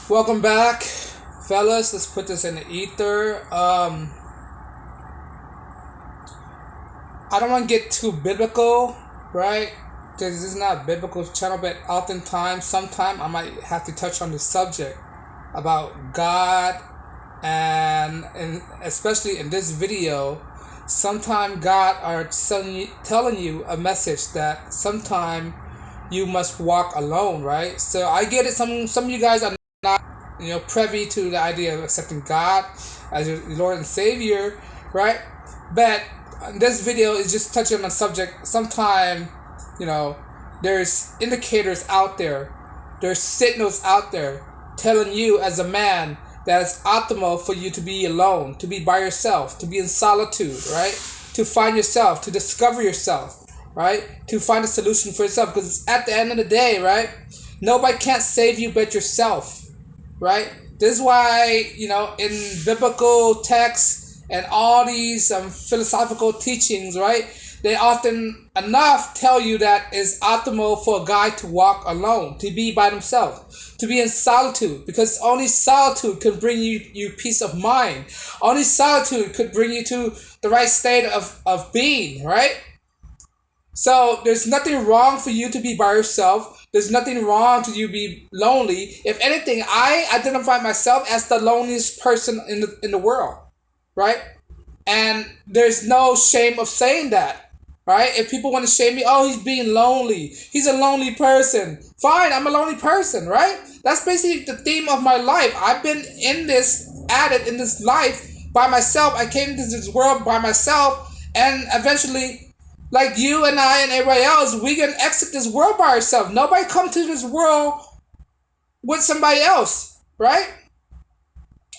Welcome back, fellas. Let's put this in the ether. I don't want to get too biblical, right? Because this is not a biblical channel, but sometime I might have to touch on the subject about God, and especially in this video, sometime God are telling you a message that sometime you must walk alone, right? So I get it. Some of you guys are not privy to the idea of accepting God as your Lord and Savior, right? But this video is just touching on a subject. Sometime, there's indicators out there, there's signals out there telling you as a man that it's optimal for you to be alone, to be by yourself, to be in solitude, right? To find yourself, to discover yourself, right? To find a solution for yourself. Because at the end of the day, right? Nobody can't save you but yourself, right? This is why, in biblical texts and all these philosophical teachings, right? They often enough tell you that it's optimal for a guy to walk alone, to be by himself, to be in solitude, because only solitude can bring you peace of mind. Only solitude could bring you to the right state of being, right? So there's nothing wrong for you to be by yourself. There's nothing wrong to you be lonely. If anything, I identify myself as the loneliest person in the world, right? And there's no shame of saying that. Right? If people want to shame me, oh, he's being lonely. He's a lonely person. Fine, I'm a lonely person, right? That's basically the theme of my life. I've been in this life by myself. I came into this world by myself, and eventually, like you and I and everybody else, we can exit this world by ourselves. Nobody come to this world with somebody else, right?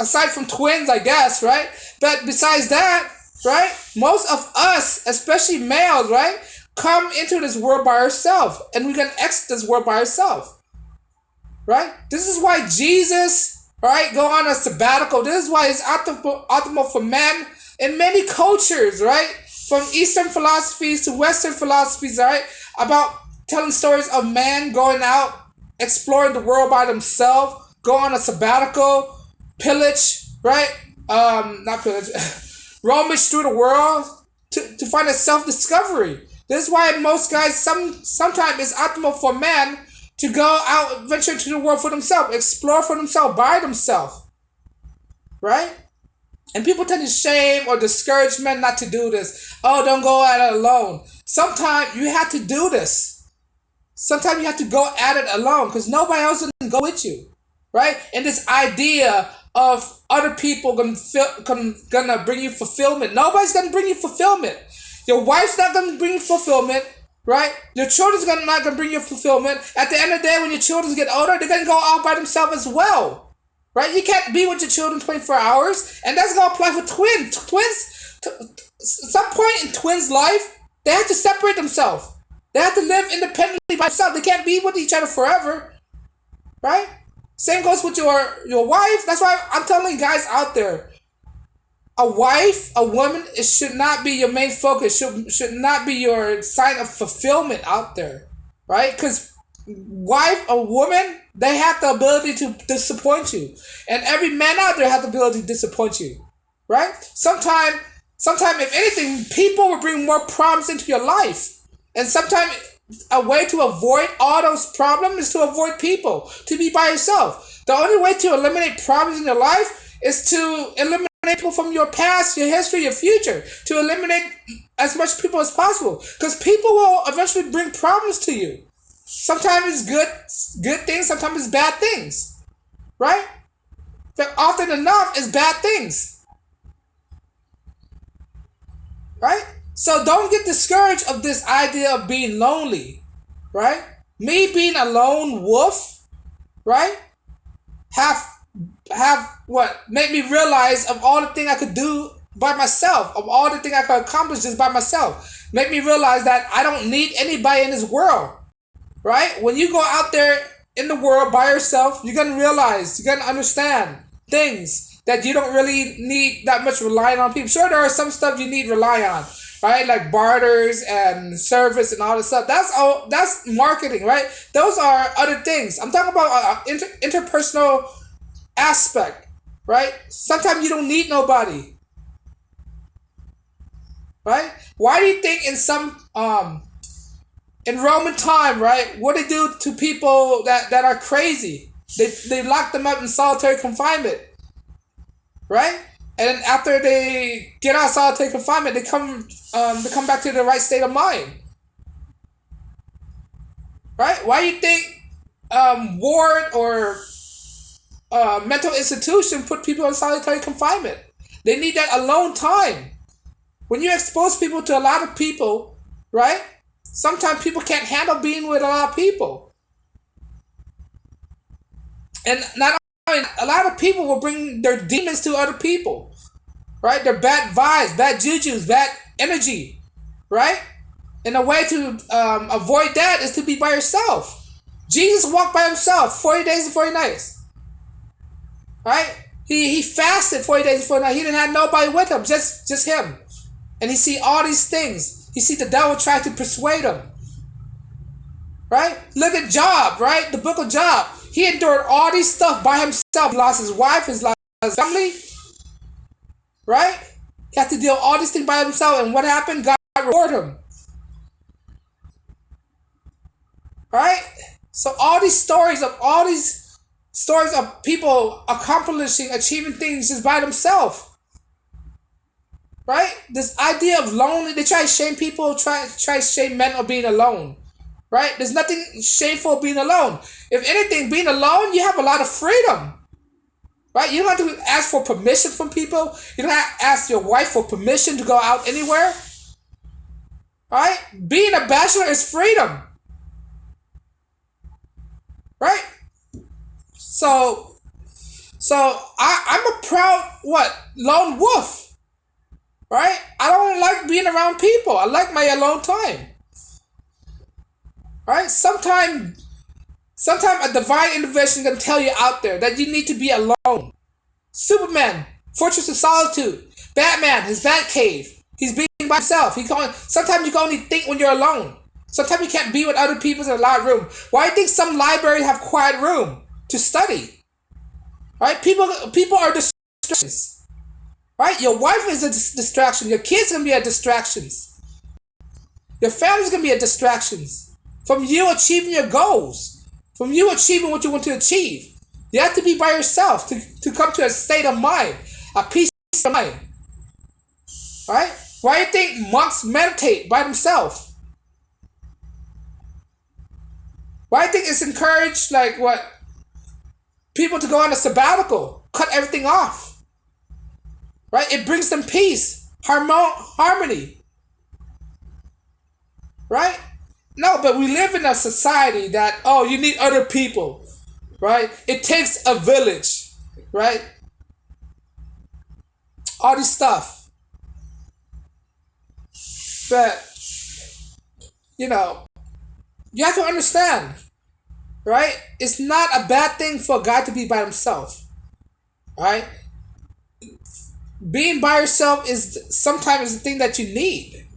Aside from twins, I guess, right? But besides that, right? Most of us, especially males, right, come into this world by ourselves, and we can exit this world by ourselves, right? This is why Jesus, right, go on a sabbatical. This is why it's optimal for men in many cultures, right? From Eastern philosophies to Western philosophies, right? About telling stories of men going out, exploring the world by themselves, go on a sabbatical, pillage, right? Not pillage. Rummage through the world to find a self-discovery. This is why most guys sometimes it's optimal for men to go out, venture into the world for themselves, explore for themselves, by themselves, right? And people tend to shame or discourage men not to do this. Oh, don't go at it alone. Sometimes you have to do this. Sometimes you have to go at it alone because nobody else can go with you, right? And this idea of other people gonna bring you fulfillment. Nobody's gonna bring you fulfillment. Your wife's not gonna bring you fulfillment, right? Your children's not gonna bring you fulfillment. At the end of the day, when your children get older, they're gonna go out by themselves as well, right? You can't be with your children 24 hours, and that's gonna apply for twins. Twins, some point in twins' life, they have to separate themselves. They have to live independently by themselves. They can't be with each other forever, right? Same goes with your wife. That's why I'm telling you guys out there, a wife, a woman, it should not be your main focus. Should not be your sign of fulfillment out there, right? Because wife or woman, they have the ability to disappoint you, and every man out there has the ability to disappoint you, right? Sometimes, if anything, people will bring more problems into your life, and sometimes a way to avoid all those problems is to avoid people, to be by yourself. The only way to eliminate problems in your life is to eliminate people from your past, your history, your future, to eliminate as much people as possible, because people will eventually bring problems to you. Sometimes it's good things, sometimes it's bad things, right? But often enough, it's bad things, right? So don't get discouraged of this idea of being lonely, right? Me being a lone wolf, right? Have what made me realize of all the things I could do by myself, of all the things I could accomplish just by myself. Make me realize that I don't need anybody in this world, right? When you go out there in the world by yourself, you're gonna realize, you're gonna understand things that you don't really need that much relying on people. Sure, there are some stuff you need to rely on, right? Like barters and service and all this stuff. That's marketing, right? Those are other things. I'm talking about interpersonal aspect, right? Sometimes you don't need nobody, right? Why do you think in Roman time, right? What they do to people that are crazy? They lock them up in solitary confinement, right? And then after they get out of solitary confinement, they come back to the right state of mind, right? Why do you think ward or mental institution put people in solitary confinement? They need that alone time. When you expose people to a lot of people, right? Sometimes people can't handle being with a lot of people. And not only a lot of people will bring their demons to other people, right? Their bad vibes, bad jujus, bad energy, right? And the way to avoid that is to be by yourself. Jesus walked by himself 40 days and 40 nights, right? He fasted 40 days and 40 nights. He didn't have nobody with him, just him. And he see all these things. He see the devil try to persuade him, right? Look at Job, right? The book of Job. He endured all these stuff by himself. He lost his wife, his family, right? He had to deal all these things by himself. And what happened? God rewarded him, right? So all these stories of people accomplishing, achieving things just by themselves, right? This idea of lonely, they try to shame people, try to shame men of being alone, right? There's nothing shameful being alone. If anything, being alone, you have a lot of freedom, right? You don't have to ask for permission from people. You don't have to ask your wife for permission to go out anywhere, right? Being a bachelor is freedom, right? So I'm a proud lone wolf, right? I don't like being around people. I like my alone time, right? Sometimes a divine intervention can tell you out there that you need to be alone. Superman, Fortress of Solitude. Batman, his Batcave. He's being by himself. Sometimes you can only think when you're alone. Sometimes you can't be with other people in a loud room. Why do you think some libraries have quiet room to study? Right? People are distractions. Right? Your wife is a distraction. Your kids are gonna be a distraction. Your family's gonna be a distraction from you achieving your goals, from you achieving what you want to achieve. You have to be by yourself to come to a state of mind, a peace of mind. Right? Why do you think monks meditate by themselves? Why do you think it's encouraged, people to go on a sabbatical, cut everything off? Right? It brings them peace, harmony. Right? No, but we live in a society that, you need other people. Right? It takes a village. Right? All this stuff. But, you have to understand, right? It's not a bad thing for a guy to be by himself, right? Being by yourself is sometimes the thing that you need.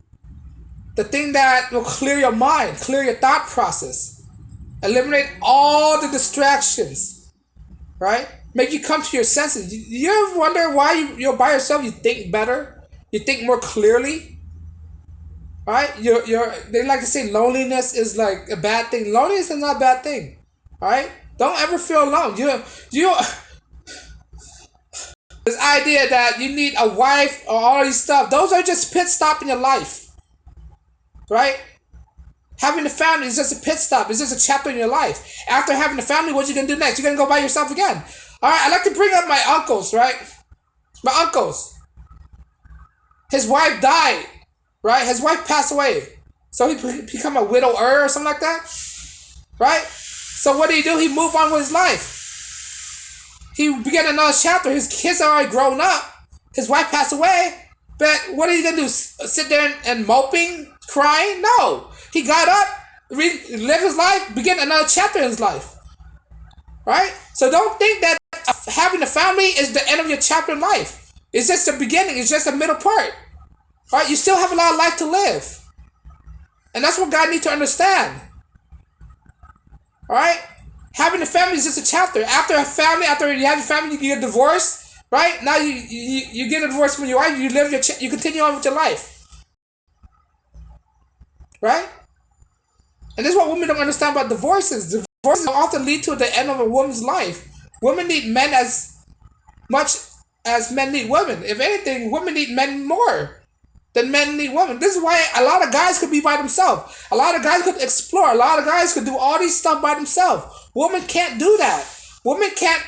The thing that will clear your mind, clear your thought process, eliminate all the distractions, right? Make you come to your senses. You ever wonder why you're by yourself? You think better, you think more clearly. Right? They like to say loneliness is like a bad thing. Loneliness is not a bad thing. Right? Don't ever feel alone. You this idea that you need a wife or all these stuff, those are just pit stop in your life. Right? Having a family is just a pit stop. It's just a chapter in your life. After having a family, what you gonna do next? You're gonna go by yourself again. Alright, I like to bring up my uncles, right? My uncles. His wife died. Right? His wife passed away. So he become a widower or something like that. Right? So what did he do? He moved on with his life. He began another chapter. His kids are already grown up. His wife passed away. But what are you going to do? Sit there and moping? Crying? No. He got up, lived his life, began another chapter in his life. Right? So don't think that having a family is the end of your chapter in life. It's just the beginning. It's just the middle part. Right? You still have a lot of life to live. And that's what God needs to understand. Alright? Having a family is just a chapter. After a family, after you have a family, you get divorced, right? Now you get a divorce from your wife. You live you continue on with your life, right? And this is what women don't understand about divorces. Divorces often lead to the end of a woman's life. Women need men as much as men need women. If anything, women need men more than men need women. This is why a lot of guys could be by themselves. A lot of guys could explore. A lot of guys could do all these stuff by themselves. Women can't do that. Women can't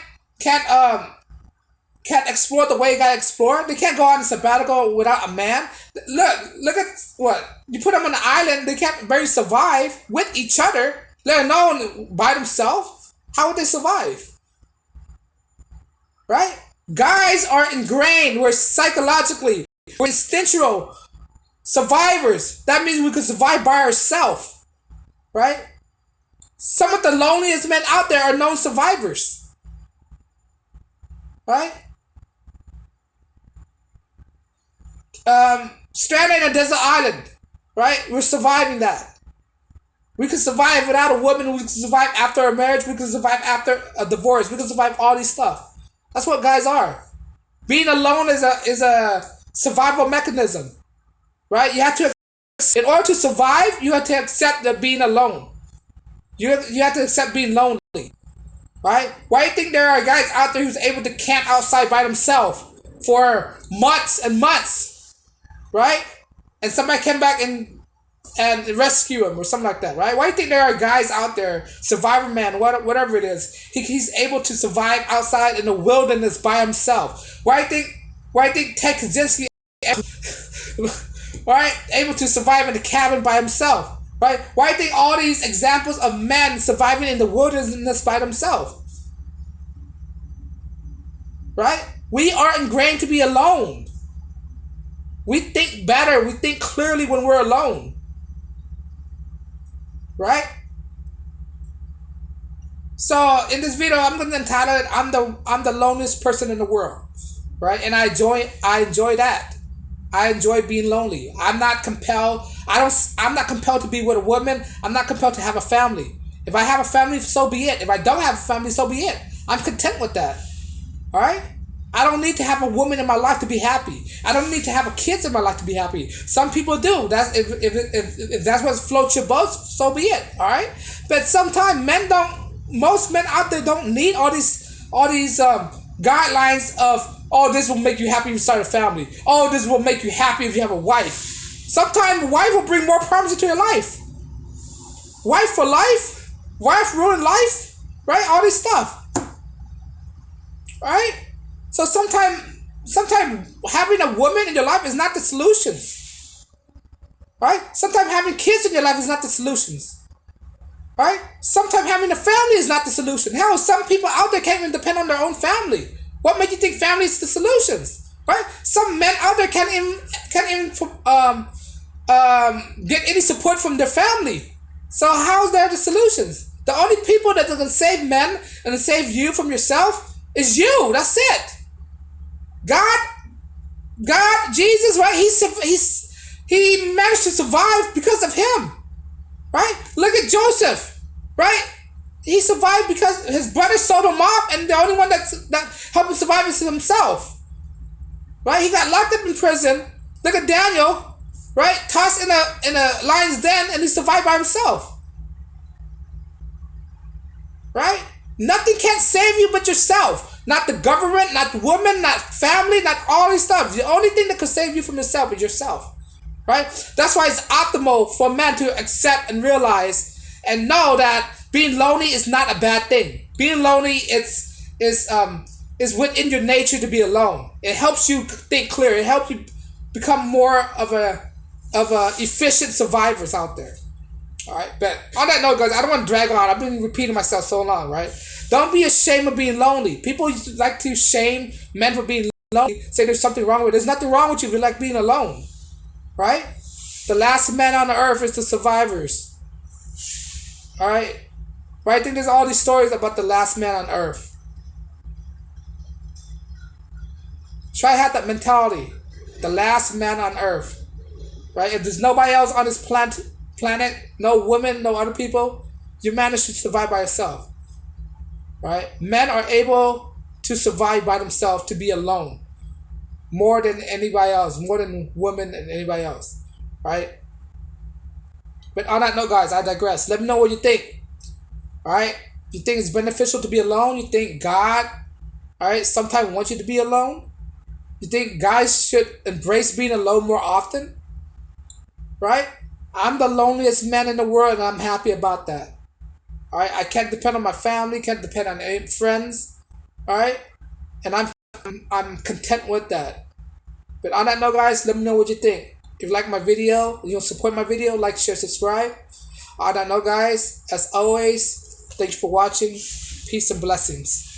explore the way you gotta explore. They can't go on a sabbatical without a man. Look at what you put them on the island. They can't barely survive with each other, let alone by themselves. How would they survive? Right? Guys are ingrained. We're psychologically, we're instinctual survivors. That means we could survive by ourselves. Right? Some of the loneliest men out there are known survivors. Right? Stranded in a desert island, right? We're surviving that. We can survive without a woman. We can survive after a marriage. We can survive after a divorce. We can survive all these stuff. That's what guys are. Being alone is a survival mechanism, right? You have to, in order to survive, you have to accept that being alone. You have to accept being lonely, right? Why do you think there are guys out there who's able to camp outside by themselves for months and months? Right? And somebody came back and rescue him or something like that, right? Why do you think there are guys out there, survivor man, whatever it is, he's able to survive outside in the wilderness by himself? Why do you think Ted Kaczynski, right, able to survive in the cabin by himself? Right? Why do you think all these examples of men surviving in the wilderness by themselves? Right? We are ingrained to be alone. We think better. We think clearly when we're alone. Right? So in this video, I'm going to entitle it I'm the loneliest person in the world. Right? And I enjoy that. I enjoy being lonely. I'm not compelled. I'm not compelled to be with a woman. I'm not compelled to have a family. If I have a family, so be it. If I don't have a family, so be it. I'm content with that. All right? I don't need to have a woman in my life to be happy. I don't need to have a kids in my life to be happy. Some people do. That's if that's what floats your boat, so be it. All right. But sometimes men don't. Most men out there don't need all these guidelines of, oh, this will make you happy if you start a family. Oh, this will make you happy if you have a wife. Sometimes a wife will bring more problems into your life. Wife for life. Wife ruin life. Right. All this stuff. Right. So sometimes having a woman in your life is not the solutions. Right? Sometimes having kids in your life is not the solutions. Right? Sometimes having a family is not the solution. Hell, some people out there can't even depend on their own family. What makes you think family is the solutions? Right? Some men out there can't even get any support from their family. So how's there the solutions? The only people that can save men and save you from yourself is you. That's it. God, Jesus, right? He managed to survive because of him, right? Look at Joseph, right? He survived because his brothers sold him off, and the only one that helped him survive is himself, right? He got locked up in prison. Look at Daniel, right? Tossed in a lion's den, and he survived by himself, right? Nothing can save you but yourself. Not the government, not the woman, not family, not all this stuff. The only thing that can save you from yourself is yourself. Right? That's why it's optimal for men to accept and realize and know that being lonely is not a bad thing. Being lonely is within your nature to be alone. It helps you think clear. It helps you become more of a efficient survivors out there. All right, but on that note, guys, I don't want to drag on. I've been repeating myself so long, right? Don't be ashamed of being lonely. People used to like to shame men for being lonely, say there's something wrong with it. There's nothing wrong with you if you like being alone, right? The last man on the earth is the survivors, all right? Right? I think there's all these stories about the last man on earth. Try to have that mentality, the last man on earth, right? If there's nobody else on this planet, no woman, no other people, you manage to survive by yourself. right? Men are able to survive by themselves, to be alone, more than anybody else, more than women and anybody else, right? But on that note, guys, I digress. Let me know what you think, all right? You think it's beneficial to be alone? You think God, all right, sometimes wants you to be alone? You think guys should embrace being alone more often, right? I'm the loneliest man in the world, and I'm happy about that. All right, I can't depend on my family, can't depend on any friends, all right, and I'm content with that. But on that note, guys, let me know what you think. If you like my video, you know, support my video, like, share, subscribe. On that note, guys, as always, thanks for watching. Peace and blessings.